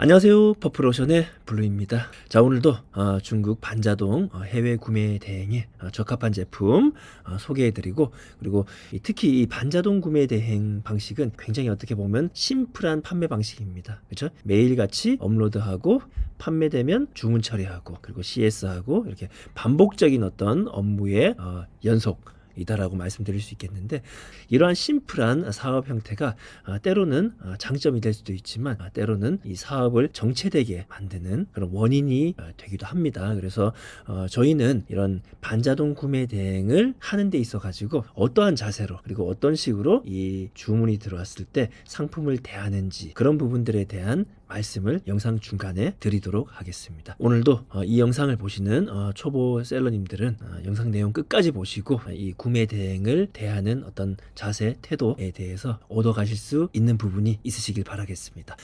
안녕하세요. 퍼플오션의 블루입니다. 자, 오늘도 중국 반자동 해외 구매 대행에 적합한 제품 소개해드리고, 그리고 특히 이 반자동 구매 대행 방식은 굉장히 어떻게 보면 심플한 판매 방식입니다. 그렇죠? 매일같이 업로드하고 판매되면 주문 처리하고, 그리고 CS하고 이렇게 반복적인 어떤 업무의 연속 이다라고 말씀드릴 수 있겠는데, 이러한 심플한 사업 형태가 때로는 장점이 될 수도 있지만 때로는 이 사업을 정체되게 만드는 그런 원인이 되기도 합니다. 그래서 저희는 이런 반자동 구매 대행을 하는 데 있어 가지고 어떠한 자세로, 그리고 어떤 식으로 이 주문이 들어왔을 때 상품을 대하는지, 그런 부분들에 대한 말씀을 영상 중간에 드리도록 하겠습니다. 오늘도 이 영상을 보시는 초보 셀러님들은 영상 내용 끝까지 보시고 이 구매 대행을 대하는 어떤 자세, 태도에 대해서 얻어가실 수 있는 부분이 있으시길 바라겠습니다.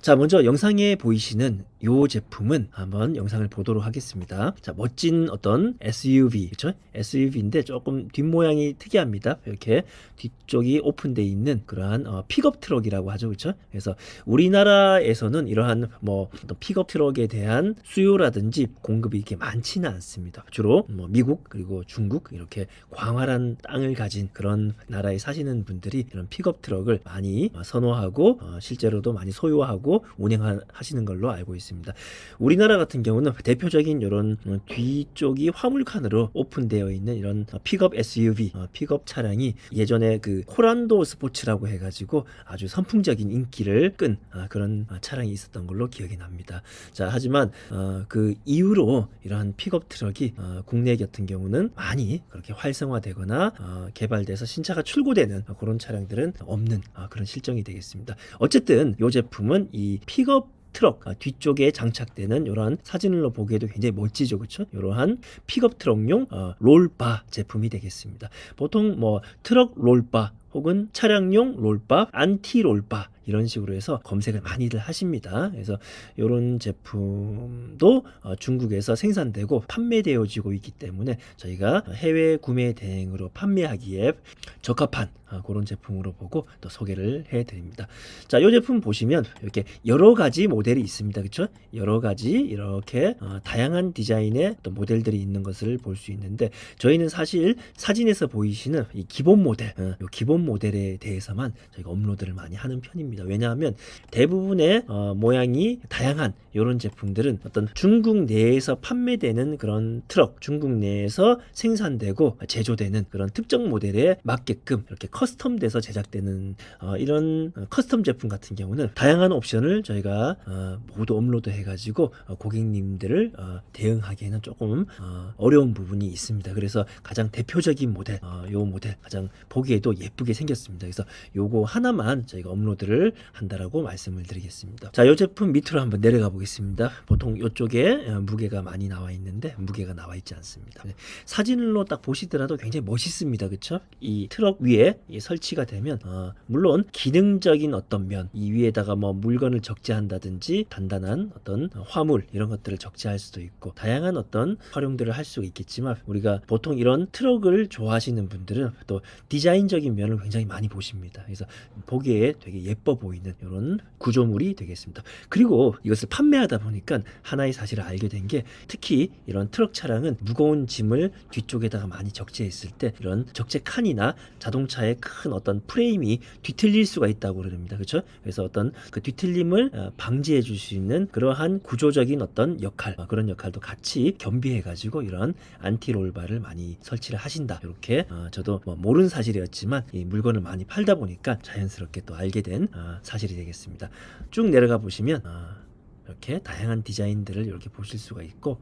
자, 먼저 영상에 보이시는 이 제품은 한번 영상을 보도록 하겠습니다. 자, 멋진 어떤 SUV, 그렇죠? SUV인데 조금 뒷모양이 특이합니다. 이렇게 뒤쪽이 오픈되어 있는 그러한 픽업 트럭이라고 하죠, 그렇죠? 그래서 우리나라에서는 이러한 어떤 픽업 트럭에 대한 수요라든지 공급이 이렇게 많지는 않습니다. 주로 미국 그리고 중국, 이렇게 광활한 땅을 가진 그런 나라에 사시는 분들이 이런 픽업 트럭을 많이 선호하고 실제로도 많이 소유하고 운행하시는 걸로 알고 있습니다. 우리나라 같은 경우는 대표적인 이런 뒤쪽이 화물칸으로 오픈되어 있는 이런 픽업 SUV, 픽업 차량이 예전에 그 코란도 스포츠라고 해가지고 아주 선풍적인 인기를 끈 그런 차량이 있었던 걸로 기억이 납니다. 자, 하지만 그 이후로 이러한 픽업 트럭이 국내 같은 경우는 많이 그렇게 활성화되거나 개발돼서 신차가 출고되는 그런 차량들은 없는 그런 실정이 되겠습니다. 어쨌든 이 제품은 이 픽업 트럭 뒤쪽에 장착되는 이러한 사진으로 보기에도 굉장히 멋지죠, 그렇죠? 이러한 픽업 트럭용 롤바 제품이 되겠습니다. 보통 트럭 롤바 혹은 차량용 롤바, 안티 롤바 이런 식으로 해서 검색을 많이들 하십니다. 그래서 이런 제품도 중국에서 생산되고 판매되어지고 있기 때문에 저희가 해외 구매 대행으로 판매하기에 적합한 그런 제품으로 보고 또 소개를 해드립니다. 자, 이 제품 보시면 이렇게 여러 가지 모델이 있습니다, 그렇죠? 여러 가지 이렇게 다양한 디자인의 또 모델들이 있는 것을 볼 수 있는데, 저희는 사실 사진에서 보이시는 이 기본 모델, 이 기본 모델에 대해서만 저희가 업로드를 많이 하는 편입니다. 왜냐하면 대부분의 모양이 다양한 이런 제품들은 어떤 중국 내에서 판매되는 그런 트럭, 중국 내에서 생산되고 제조되는 그런 특정 모델에 맞게끔 이렇게 커스텀돼서 제작되는 이런 커스텀 제품 같은 경우는 다양한 옵션을 저희가 모두 업로드 해가지고 고객님들을 대응하기에는 조금 어려운 부분이 있습니다. 그래서 가장 대표적인 모델, 요 모델 가장 보기에도 예쁘게 생겼습니다. 그래서 요거 하나만 저희가 업로드를 한다라고 말씀을 드리겠습니다. 자, 이 제품 밑으로 한번 내려가 보겠습니다. 보통 이쪽에 무게가 많이 나와 있는데 무게가 나와 있지 않습니다. 사진으로 딱 보시더라도 굉장히 멋있습니다, 그렇죠? 이 트럭 위에 설치가 되면 물론 기능적인 어떤 면, 이 위에다가 물건을 적재한다든지 단단한 어떤 화물 이런 것들을 적재할 수도 있고 다양한 어떤 활용들을 할 수가 있겠지만, 우리가 보통 이런 트럭을 좋아하시는 분들은 또 디자인적인 면을 굉장히 많이 보십니다. 그래서 보기에 되게 예뻐 보이는 이런 구조물이 되겠습니다. 그리고 이것을 판매하다 보니까 하나의 사실을 알게 된 게, 특히 이런 트럭 차량은 무거운 짐을 뒤쪽에다가 많이 적재했을 때 이런 적재 칸이나 자동차의 큰 어떤 프레임이 뒤틀릴 수가 있다고 그럽니다. 그렇죠? 그래서 어떤 그 뒤틀림을 방지해 줄 수 있는 그러한 구조적인 어떤 역할, 그런 역할도 같이 겸비해 가지고 이런 안티롤바를 많이 설치를 하신다. 이렇게 저도 모르는 사실이었지만 이 물건을 많이 팔다 보니까 자연스럽게 또 알게 된 사실이 되겠습니다. 쭉 내려가 보시면 이렇게 다양한 디자인들을 이렇게 보실 수가 있고,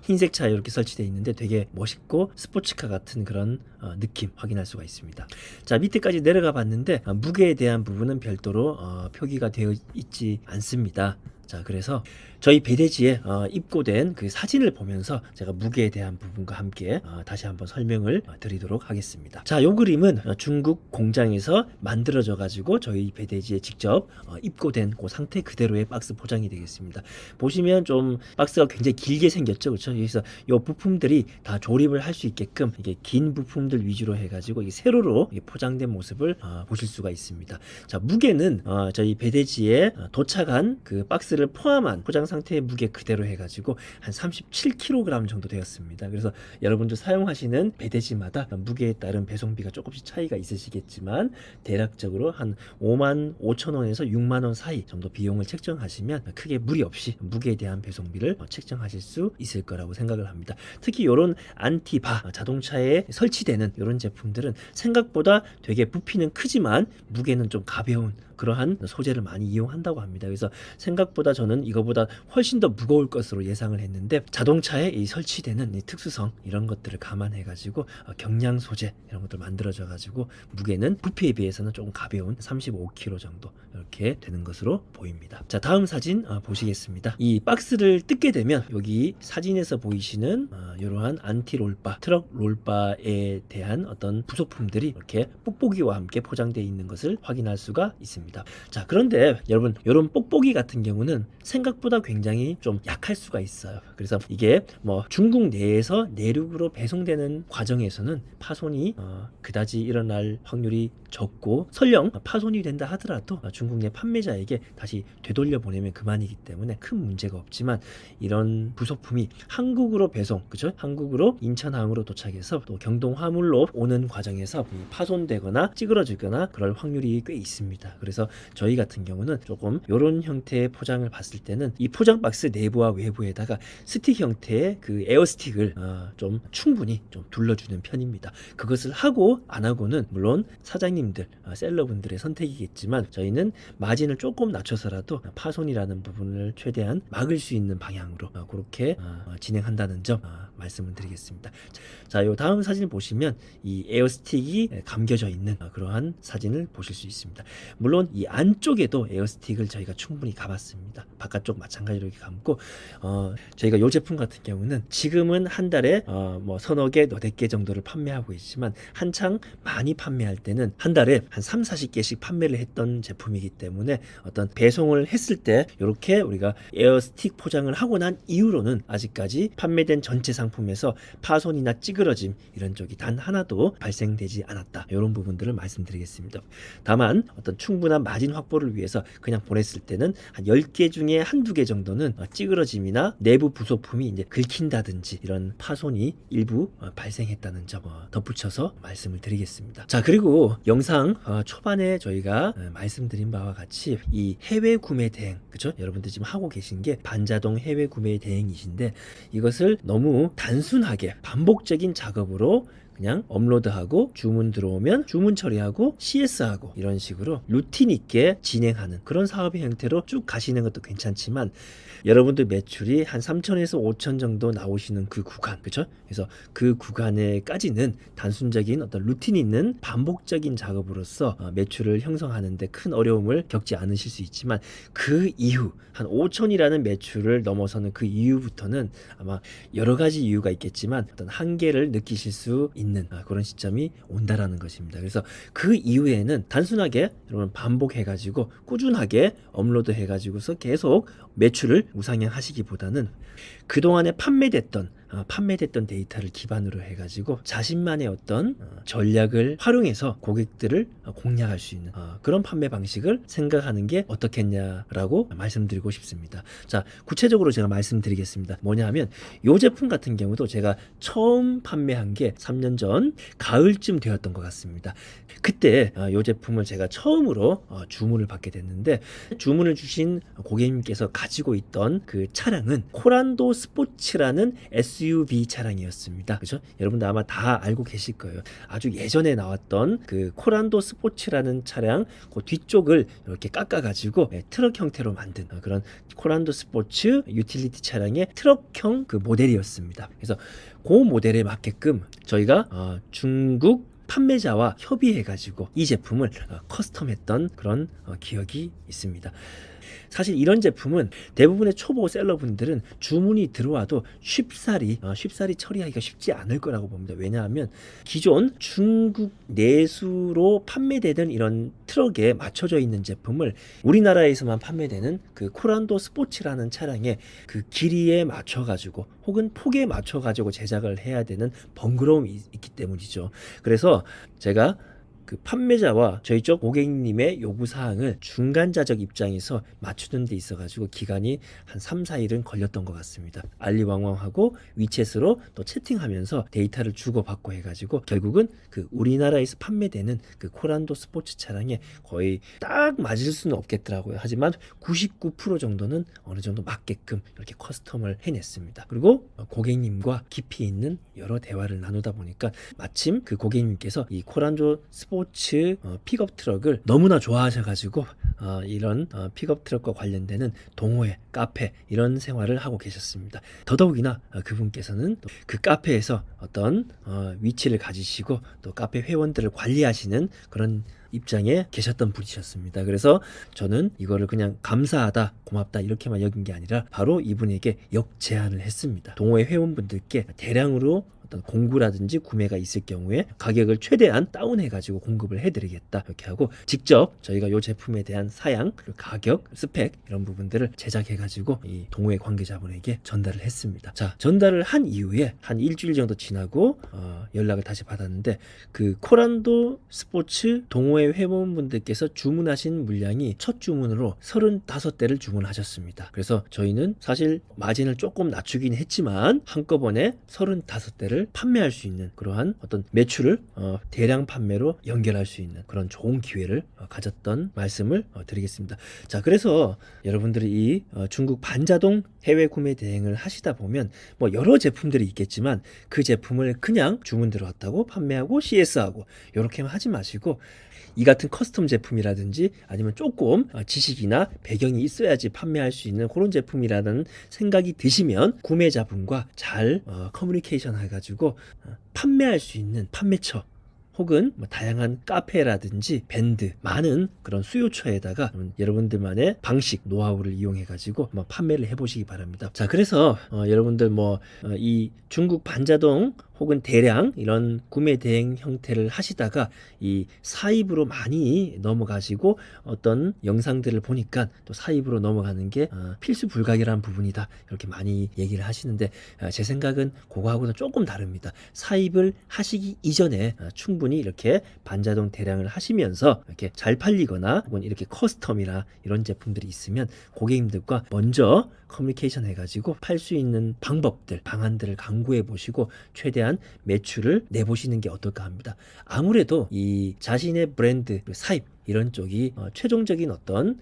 흰색 차에 이렇게 설치되어 있는데 되게 멋있고 스포츠카 같은 그런 느낌 확인할 수가 있습니다. 자, 밑에까지 내려가 봤는데 무게에 대한 부분은 별도로 표기가 되어 있지 않습니다. 자, 그래서 저희 배대지에 입고된 그 사진을 보면서 제가 무게에 대한 부분과 함께 다시 한번 설명을 드리도록 하겠습니다. 자, 요 그림은 중국 공장에서 만들어져 가지고 저희 배대지에 직접 입고된 그 상태 그대로의 박스 포장이 되겠습니다. 보시면 좀 박스가 굉장히 길게 생겼죠, 그렇죠? 그래서 요 부품들이 다 조립을 할 수 있게끔 이게 긴 부품들 위주로 해가지고 세로로 포장된 모습을 보실 수가 있습니다. 자, 무게는 저희 배대지에 도착한 그 박스를 박스를 포함한 포장 상태의 무게 그대로 해가지고 한 37kg 정도 되었습니다. 그래서 여러분들 사용하시는 배대지마다 무게에 따른 배송비가 조금씩 차이가 있으시겠지만 대략적으로 한 55,000원에서 60,000원 사이 정도 비용을 책정하시면 크게 무리 없이 무게에 대한 배송비를 책정하실 수 있을 거라고 생각을 합니다. 특히 이런 안티바 자동차에 설치되는 이런 제품들은 생각보다 되게 부피는 크지만 무게는 좀 가벼운 그러한 소재를 많이 이용한다고 합니다. 그래서 생각보다 저는 이거보다 훨씬 더 무거울 것으로 예상을 했는데 자동차에 이 설치되는 이 특수성 이런 것들을 감안해 가지고 경량 소재 이런 것들 만들어져 가지고 무게는 부피에 비해서는 조금 가벼운 35kg 정도 이렇게 되는 것으로 보입니다. 자, 다음 사진 보시겠습니다. 이 박스를 뜯게 되면 여기 사진에서 보이시는 이러한 안티 롤바 트럭 롤바에 대한 어떤 부속품들이 이렇게 뽁뽁이와 함께 포장되어 있는 것을 확인할 수가 있습니다. 자, 그런데 여러분 이런 뽁뽁이 같은 경우는 생각보다 굉장히 좀 약할 수가 있어요. 그래서 이게 뭐 중국 내에서 내륙으로 배송되는 과정에서는 파손이 그다지 일어날 확률이 적고 설령 파손이 된다 하더라도 중국 내 판매자에게 다시 되돌려 보내면 그만이기 때문에 큰 문제가 없지만 이런 부속품이 한국으로 배송, 그죠? 한국으로 인천항으로 도착해서 또 경동 화물로 오는 과정에서 파손되거나 찌그러지거나 그럴 확률이 꽤 있습니다. 그래서 저희 같은 경우는 조금 이런 형태의 포장을 봤을 때는 이 포장 박스 내부와 외부에다가 스틱 형태의 그 에어 스틱을 좀 충분히 좀 둘러주는 편입니다. 그것을 하고 안 하고는 물론 사장님들, 셀러분들의 선택이겠지만 저희는 마진을 조금 낮춰서라도 파손이라는 부분을 최대한 막을 수 있는 방향으로 그렇게 진행한다는 점 말씀을 드리겠습니다. 자, 요 다음 사진을 보시면 이 에어 스틱이 감겨져 있는 그러한 사진을 보실 수 있습니다. 물론 이 안쪽에도 에어 스틱을 저희가 충분히 감았습니다. 바깥쪽 마찬가지로 이렇게 감고 저희가 이 제품 같은 경우는 지금은 한 달에 뭐 서너 개, 너댓 개 정도를 판매하고 있지만 한창 많이 판매할 때는 한 달에 한 3, 40개씩 판매를 했던 제품이기 때문에 어떤 배송을 했을 때 이렇게 우리가 에어 스틱 포장을 하고 난 이후로는 아직까지 판매된 전체 상품에서 파손이나 찌그러짐 이런 쪽이 단 하나도 발생되지 않았다. 이런 부분들을 말씀드리겠습니다. 다만 어떤 충분한 마진 확보를 위해서 그냥 보냈을 때는 한 10개 중에 한두 개 정도는 찌그러짐이나 내부 부속품이 이제 긁힌다든지 이런 파손이 일부 발생했다는 점 덧붙여서 말씀을 드리겠습니다. 자, 그리고 영상 초반에 저희가 말씀드린 바와 같이 이 해외 구매 대행, 그죠? 여러분들 지금 하고 계신 게 반자동 해외 구매 대행이신데 이것을 너무 단순하게 반복적인 작업으로 그냥 업로드하고 주문 들어오면 주문 처리하고 CS하고 이런 식으로 루틴 있게 진행하는 그런 사업의 형태로 쭉 가시는 것도 괜찮지만 여러분들 매출이 한 3천에서 5천 정도 나오시는 그 구간, 그죠? 그래서 그 구간에까지는 단순적인 어떤 루틴 있는 반복적인 작업으로서 매출을 형성하는데 큰 어려움을 겪지 않으실 수 있지만 그 이후 한 5천이라는 매출을 넘어서는 그 이후부터는 아마 여러 가지 이유가 있겠지만 어떤 한계를 느끼실 수 있는 그런 시점이 온다라는 것입니다. 그래서 그 이후에는 단순하게 여러분 반복해가지고 꾸준하게 업로드해가지고서 계속 매출을 우상향하시기보다는 그동안에 판매됐던 데이터를 기반으로 해가지고 자신만의 어떤 전략을 활용해서 고객들을 공략할 수 있는 그런 판매 방식을 생각하는 게 어떻겠냐라고 말씀드리고 싶습니다. 자, 구체적으로 제가 말씀드리겠습니다. 뭐냐 하면 이 제품 같은 경우도 제가 처음 판매한 게 3년 전 가을쯤 되었던 것 같습니다. 그때 이 제품을 제가 처음으로 주문을 받게 됐는데 주문을 주신 고객님께서 가지고 있던 그 차량은 코란도 스포츠라는 SUV 차량이었습니다. 그죠? 여러분들 아마 다 알고 계실 거예요. 아주 예전에 나왔던 그 코란도 스포츠라는 차량 그 뒤쪽을 이렇게 깎아가지고 트럭 형태로 만든 그런 코란도 스포츠 유틸리티 차량의 트럭형 그 모델이었습니다. 그래서 그 모델에 맞게끔 저희가 중국 판매자와 협의해가지고 이 제품을 커스텀했던 그런 기억이 있습니다. 사실 이런 제품은 대부분의 초보 셀러분들은 주문이 들어와도 쉽사리 처리하기가 쉽지 않을 거라고 봅니다. 왜냐하면 기존 중국 내수로 판매되는 이런 트럭에 맞춰져 있는 제품을 우리나라에서만 판매되는 그 코란도 스포츠라는 차량의 그 길이에 맞춰가지고 혹은 폭에 맞춰가지고 제작을 해야 되는 번거로움이 있기 때문이죠. 그래서 제가 그 판매자와 저희 쪽 고객님의 요구 사항을 중간자적 입장에서 맞추는 데 있어 가지고 기간이 한 3, 4일은 걸렸던 것 같습니다. 알리왕왕하고 위챗으로 또 채팅하면서 데이터를 주고받고 해가지고 결국은 그 우리나라에서 판매되는 그 코란도 스포츠 차량에 거의 딱 맞을 수는 없겠더라고요. 하지만 99% 정도는 어느 정도 맞게끔 이렇게 커스텀을 해냈습니다. 그리고 고객님과 깊이 있는 여러 대화를 나누다 보니까 마침 그 고객님께서 이 코란도 스포츠 픽업 트럭을 너무나 좋아하셔가지고 이런 픽업 트럭과 관련되는 동호회, 카페 이런 생활을 하고 계셨습니다. 더더욱이나 그분께서는 그 카페에서 어떤 위치를 가지시고 또 카페 회원들을 관리하시는 그런 입장에 계셨던 분이셨습니다. 그래서 저는 이거를 그냥 감사하다, 고맙다 이렇게만 여긴 게 아니라 바로 이분에게 역제안을 했습니다. 동호회 회원분들께 대량으로 어떤 공구라든지 구매가 있을 경우에 가격을 최대한 다운해가지고 공급을 해드리겠다 이렇게 하고 직접 저희가 이 제품에 대한 사양, 그리고 가격, 스펙 이런 부분들을 제작해가지고 이 동호회 관계자분에게 전달을 했습니다. 자, 전달을 한 이후에 한 일주일 정도 지나고 연락을 다시 받았는데 그 코란도 스포츠 동호회 회원분들께서 주문하신 물량이 첫 주문으로 35대를 주문하셨습니다. 그래서 저희는 사실 마진을 조금 낮추긴 했지만 한꺼번에 35대를 판매할 수 있는 그러한 어떤 매출을 대량 판매로 연결할 수 있는 그런 좋은 기회를 가졌던 말씀을 드리겠습니다. 자, 그래서 여러분들이 이 중국 반자동 해외 구매 대행을 하시다 보면 뭐 여러 제품들이 있겠지만 그 제품을 그냥 주문 들어왔다고 판매하고 CS하고 이렇게만 하지 마시고 이 같은 커스텀 제품이라든지 아니면 조금 지식이나 배경이 있어야지 판매할 수 있는 그런 제품이라는 생각이 드시면 구매자분과 잘 커뮤니케이션 해가지고 판매할 수 있는 판매처 혹은 뭐 다양한 카페라든지 밴드 많은 그런 수요처에다가 여러분들만의 방식 노하우를 이용해 가지고 판매를 해보시기 바랍니다. 자, 그래서 여러분들 이 중국 반자동 혹은 대량 이런 구매 대행 형태를 하시다가 이 사입으로 많이 넘어가시고 어떤 영상들을 보니까 또 사입으로 넘어가는 게 필수 불가결한 부분이다 이렇게 많이 얘기를 하시는데 제 생각은 그거하고는 조금 다릅니다. 사입을 하시기 이전에 충분히 이렇게 반자동 대량을 하시면서 이렇게 잘 팔리거나 혹은 이렇게 커스텀이나 이런 제품들이 있으면 고객님들과 먼저 커뮤니케이션 해가지고 팔 수 있는 방법들, 방안들을 강구해 보시고 최대한 매출을 내보시는 게 어떨까 합니다. 아무래도 이 자신의 브랜드, 사입 이런 쪽이 최종적인 어떤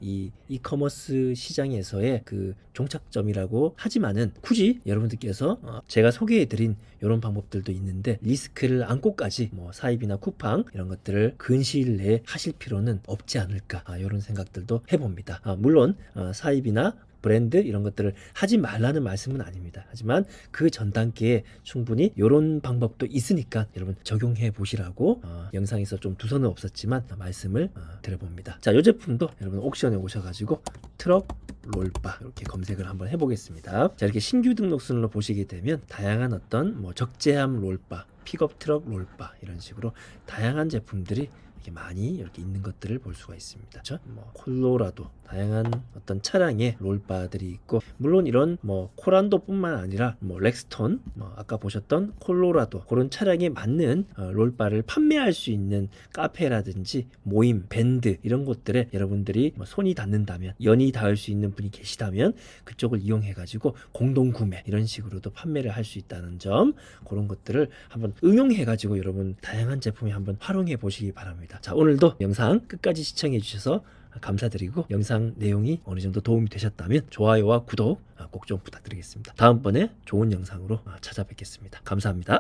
이커머스 시장에서의 그 종착점이라고 하지만은 굳이 여러분들께서 제가 소개해드린 이런 방법들도 있는데 리스크를 안고까지 사입이나 쿠팡 이런 것들을 근시일 내에 하실 필요는 없지 않을까 이런 생각들도 해봅니다. 물론 사입이나 브랜드 이런 것들을 하지 말라는 말씀은 아닙니다. 하지만 그 전 단계에 충분히 이런 방법도 있으니까 여러분 적용해 보시라고 영상에서 좀 두서는 없었지만 말씀을 드려봅니다. 자, 이 제품도 여러분 옥션에 오셔가지고 트럭 롤바 이렇게 검색을 한번 해보겠습니다. 자, 이렇게 신규 등록 순으로 보시게 되면 다양한 어떤 적재함 롤바, 픽업 트럭 롤바 이런 식으로 다양한 제품들이 이렇게 많이 이렇게 있는 것들을 볼 수가 있습니다. 그렇죠? 콜로라도 다양한 어떤 차량의 롤바들이 있고 물론 이런 코란도뿐만 아니라 렉스톤 아까 보셨던 콜로라도 그런 차량에 맞는 롤바를 판매할 수 있는 카페라든지 모임, 밴드 이런 곳들에 여러분들이 손이 닿는다면 연이 닿을 수 있는 분이 계시다면 그쪽을 이용해 가지고 공동 구매 이런 식으로도 판매를 할 수 있다는 점 그런 것들을 한번 응용해 가지고 여러분 다양한 제품에 한번 활용해 보시기 바랍니다. 자, 오늘도 영상 끝까지 시청해 주셔서 감사드리고 영상 내용이 어느 정도 도움이 되셨다면 좋아요와 구독 꼭 좀 부탁드리겠습니다. 다음번에 좋은 영상으로 찾아뵙겠습니다. 감사합니다.